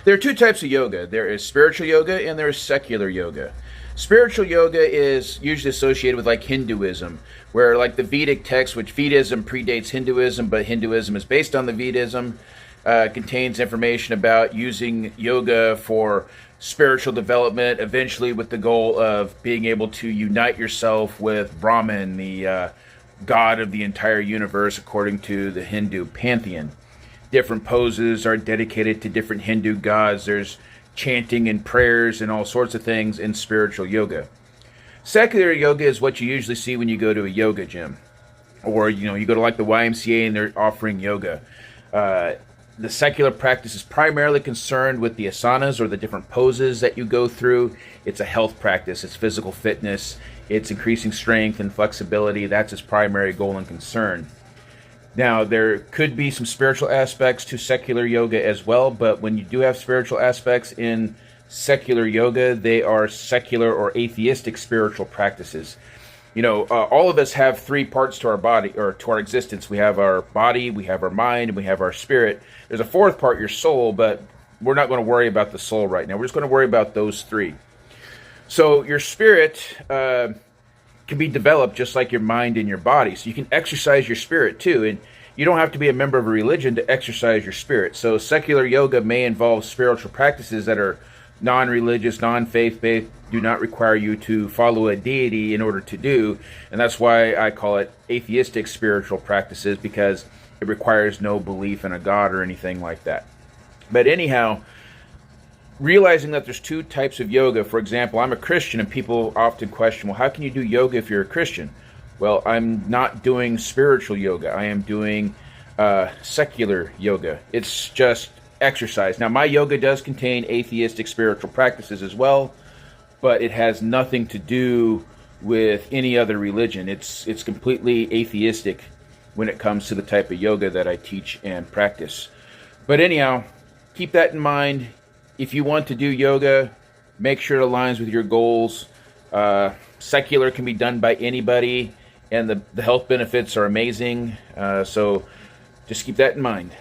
There are two types of yoga. There is spiritual yoga and there is secular yoga. Spiritual yoga is usually associated with like Hinduism, where like the Vedic text, which Vedism predates Hinduism, but Hinduism is based on the Vedism, contains information about using yoga for spiritual development, eventually with the goal of being able to unite yourself with Brahman, the god of the entire universe, according to the Hindu pantheon. Different poses are dedicated to different Hindu gods. There's chanting and prayers and all sorts of things in spiritual yoga. Secular yoga is what you usually see when you go to a yoga gym, or you go to like the YMCA and they're offering yoga. The secular practice is primarily concerned with the asanas, or the different poses that you go through. It's a health practice. It's physical fitness. It's increasing strength and flexibility. That's its primary goal and concern. Now, there could be some spiritual aspects to secular yoga as well, but when you do have spiritual aspects in secular yoga, they are secular or atheistic spiritual practices. All of us have three parts to our body, or to our existence. We have our body, we have our mind, and we have our spirit. There's a fourth part, your soul, but we're not going to worry about the soul right now. We're just going to worry about those three. So your spirit can be developed just like your mind and your body. So you can exercise your spirit too. And you don't have to be a member of a religion to exercise your spirit. So secular yoga may involve spiritual practices that are non-religious, non-faith-based, do not require you to follow a deity in order to do. And that's why I call it atheistic spiritual practices, because it requires no belief in a god or anything like that. But anyhow, realizing that there's two types of yoga. For example, I'm a Christian, and people often question, well, how can you do yoga if you're a Christian? Well, I'm not doing spiritual yoga. I am doing secular yoga. It's just exercise. Now, my yoga does contain atheistic spiritual practices as well, but it has nothing to do with any other religion. It's completely atheistic when it comes to the type of yoga that I teach and practice. But anyhow, keep that in mind. If you want to do yoga, make sure it aligns with your goals. Secular can be done by anybody, and the health benefits are amazing. So just keep that in mind.